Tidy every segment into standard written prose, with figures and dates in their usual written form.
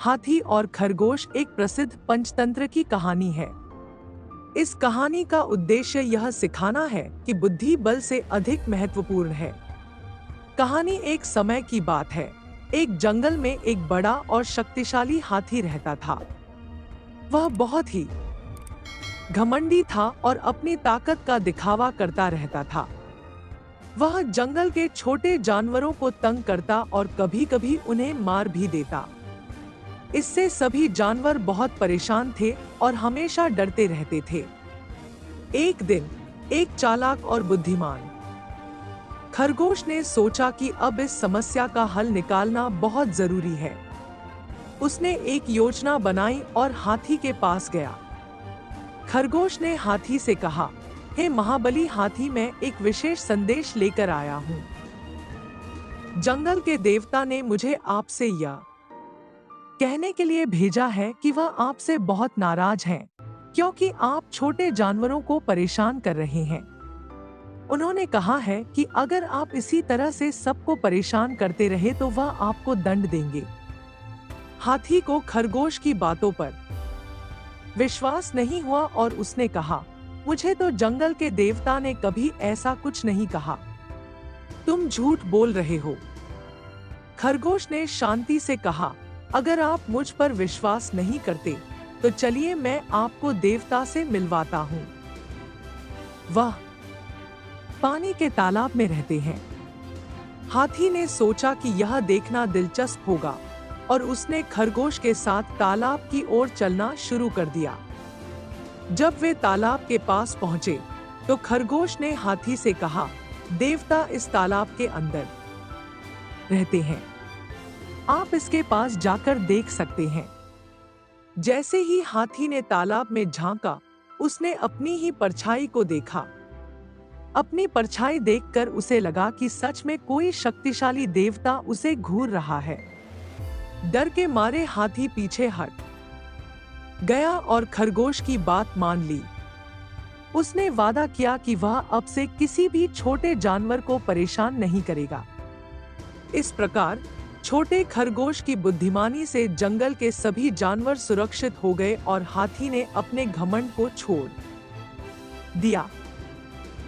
हाथी और खरगोश एक प्रसिद्ध पंचतंत्र की कहानी है। इस कहानी का उद्देश्य यह सिखाना है कि बुद्धि बल से अधिक महत्वपूर्ण है। कहानी एक समय की बात है। एक जंगल में एक बड़ा और शक्तिशाली हाथी रहता था। वह बहुत ही घमंडी था और अपनी ताकत का दिखावा करता रहता था। वह जंगल के छोटे जानवरों को तंग करता और कभी-कभी उन्हें मार भी देता। इससे सभी जानवर बहुत परेशान थे और हमेशा डरते रहते थे। एक दिन एक चालाक और बुद्धिमान खरगोश ने सोचा कि अब इस समस्या का हल निकालना बहुत जरूरी है। उसने एक योजना बनाई और हाथी के पास गया। खरगोश ने हाथी से कहा, हे महाबली हाथी, मैं एक विशेष संदेश लेकर आया हूँ। जंगल के देवता ने मुझे आपसे यह कहने के लिए भेजा है कि वह आपसे बहुत नाराज हैं, क्योंकि आप छोटे जानवरों को परेशान कर रहे हैं। उन्होंने कहा है कि अगर आप इसी तरह से सबको परेशान करते रहे तो वह आपको दंड देंगे। हाथी को खरगोश की बातों पर विश्वास नहीं हुआ और उसने कहा, मुझे तो जंगल के देवता ने कभी ऐसा कुछ नहीं कहा। तुम झूठ बोल रहे हो। खरगोश ने शांति से कहा, अगर आप मुझ पर विश्वास नहीं करते तो चलिए मैं आपको देवता से मिलवाता हूँ। वह पानी के तालाब में रहते हैं। हाथी ने सोचा कि यह देखना दिलचस्प होगा और उसने खरगोश के साथ तालाब की ओर चलना शुरू कर दिया। जब वे तालाब के पास पहुंचे तो खरगोश ने हाथी से कहा, देवता इस तालाब के अंदर रहते हैं, आप इसके पास जाकर देख सकते हैं। जैसे ही हाथी ने तालाब में झांका, उसने अपनी ही परछाई को देखा। अपनी परछाई देखकर उसे लगा कि सच में कोई शक्तिशाली देवता उसे घूर रहा है। डर के मारे हाथी पीछे हट गया और खरगोश की बात मान ली। उसने वादा किया कि वह अब से किसी भी छोटे जानवर को परेशान नहीं करेगा। इस प्रकार छोटे खरगोश की बुद्धिमानी से जंगल के सभी जानवर सुरक्षित हो गए और हाथी ने अपने घमंड को छोड़ दिया।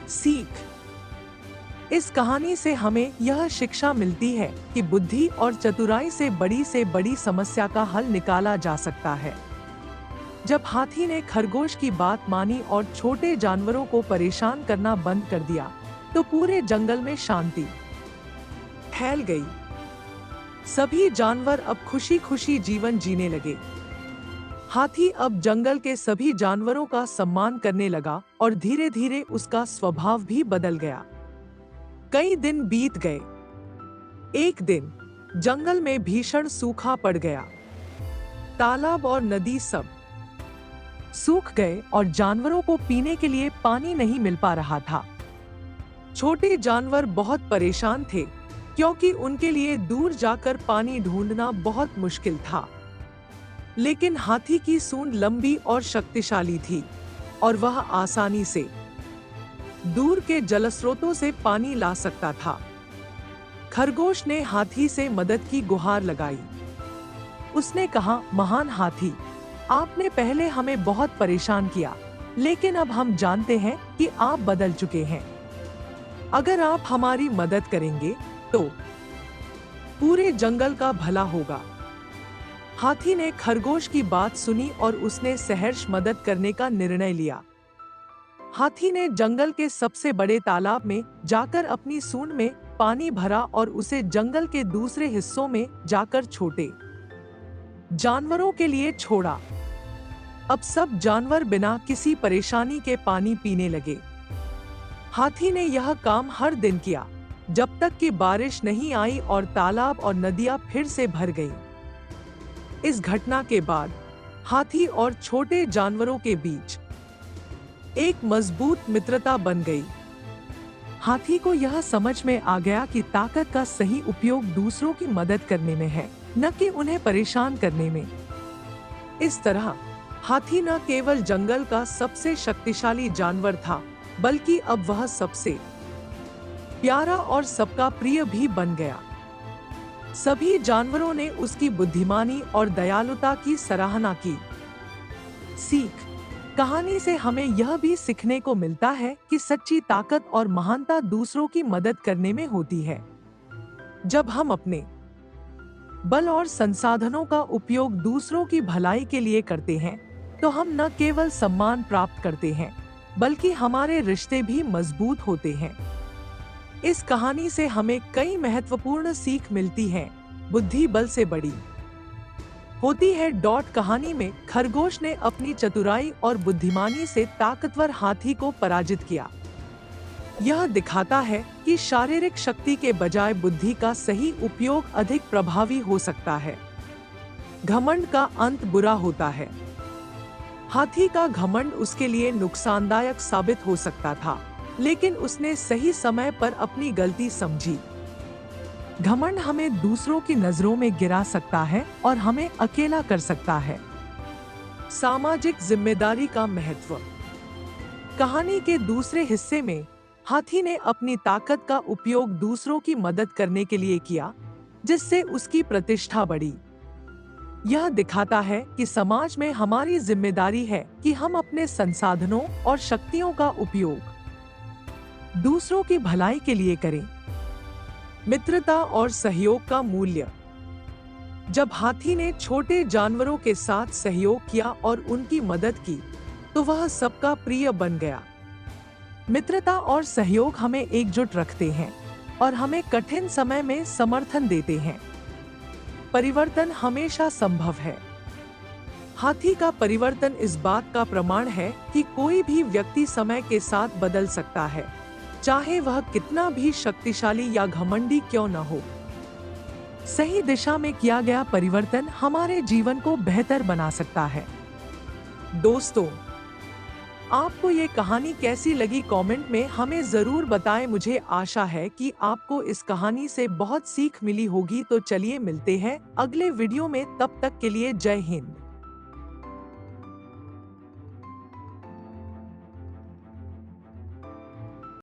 सीख। इस कहानी से हमें यह शिक्षा मिलती है कि बुद्धि और चतुराई से बड़ी समस्या का हल निकाला जा सकता है। जब हाथी ने खरगोश की बात मानी और छोटे जानवरों को परेशान करना बंद कर दिया तो पूरे जंगल में शांति फैल गई। सभी जानवर अब खुशी खुशी जीवन जीने लगे। हाथी अब जंगल के सभी जानवरों का सम्मान करने लगा और धीरे धीरे उसका स्वभाव भी बदल गया। कई दिन बीत गए। एक दिन जंगल में भीषण सूखा पड़ गया। तालाब और नदी सब सूख गए और जानवरों को पीने के लिए पानी नहीं मिल पा रहा था। छोटे जानवर बहुत परेशान थे, क्योंकि उनके लिए दूर जाकर पानी ढूंढना बहुत मुश्किल था। लेकिन हाथी की सूंड लंबी और शक्तिशाली थी और वह आसानी से दूर के जलस्रोतों से पानी ला सकता था। खरगोश ने हाथी से मदद की गुहार लगाई। उसने कहा, महान हाथी, आपने पहले हमें बहुत परेशान किया, लेकिन अब हम जानते हैं कि आप बदल चुके हैं। अगर आप हमारी मदद करेंगे तो पूरे जंगल का भला होगा। हाथी ने खरगोश की बात सुनी और उसने सहर्ष मदद करने का निर्णय लिया। हाथी ने जंगल के सबसे बड़े तालाब में जाकर अपनी सूंड में पानी भरा और उसे जंगल के दूसरे हिस्सों में जाकर छोटे जानवरों के लिए छोड़ा। अब सब जानवर बिना किसी परेशानी के पानी पीने लगे। हाथी ने यह काम हर दिन किया, जब तक कि बारिश नहीं आई और तालाब और नदियां फिर से भर गईं। इस घटना के बाद हाथी और छोटे जानवरों के बीच एक मजबूत मित्रता बन गई। हाथी को यह समझ में आ गया कि ताकत का सही उपयोग दूसरों की मदद करने में है, न कि उन्हें परेशान करने में। इस तरह हाथी न केवल जंगल का सबसे शक्तिशाली जानवर था, बल्कि अब वह सबसे प्यारा और सबका प्रिय भी बन गया। सभी जानवरों ने उसकी बुद्धिमानी और दयालुता की सराहना की। सीख। कहानी से हमें यह भी सीखने को मिलता है कि सच्ची ताकत और महानता दूसरों की मदद करने में होती है। जब हम अपने बल और संसाधनों का उपयोग दूसरों की भलाई के लिए करते हैं, तो हम न केवल सम्मान प्राप्त करते हैं, बल्कि हमारे रिश्ते भी मजबूत होते हैं। इस कहानी से हमें कई महत्वपूर्ण सीख मिलती हैं। बुद्धि बल से बड़ी होती है। कहानी में खरगोश ने अपनी चतुराई और बुद्धिमानी से ताकतवर हाथी को पराजित किया। यह दिखाता है कि शारीरिक शक्ति के बजाय बुद्धि का सही उपयोग अधिक प्रभावी हो सकता है। घमंड का अंत बुरा होता है। हाथी का घमंड उसके लिए नुकसानदायक साबित हो सकता था, लेकिन उसने सही समय पर अपनी गलती समझी। घमंड हमें दूसरों की नजरों में गिरा सकता है और हमें अकेला कर सकता है। सामाजिक जिम्मेदारी का महत्व। कहानी के दूसरे हिस्से में हाथी ने अपनी ताकत का उपयोग दूसरों की मदद करने के लिए किया, जिससे उसकी प्रतिष्ठा बढ़ी। यह दिखाता है कि समाज में हमारी जिम्मेदारी है कि हम अपने संसाधनों और शक्तियों का उपयोग दूसरों की भलाई के लिए करें। मित्रता और सहयोग का मूल्य। जब हाथी ने छोटे जानवरों के साथ सहयोग किया और उनकी मदद की, तो वह सबका प्रिय बन गया। मित्रता और सहयोग हमें एकजुट रखते हैं और हमें कठिन समय में समर्थन देते हैं। परिवर्तन हमेशा संभव है। हाथी का परिवर्तन इस बात का प्रमाण है कि कोई भी व्यक्ति समय के साथ बदल सकता है, चाहे वह कितना भी शक्तिशाली या घमंडी क्यों न हो। सही दिशा में किया गया परिवर्तन हमारे जीवन को बेहतर बना सकता है। दोस्तों, आपको ये कहानी कैसी लगी कमेंट में हमें जरूर बताएं। मुझे आशा है कि आपको इस कहानी से बहुत सीख मिली होगी। तो चलिए मिलते हैं अगले वीडियो में, तब तक के लिए जय हिंद।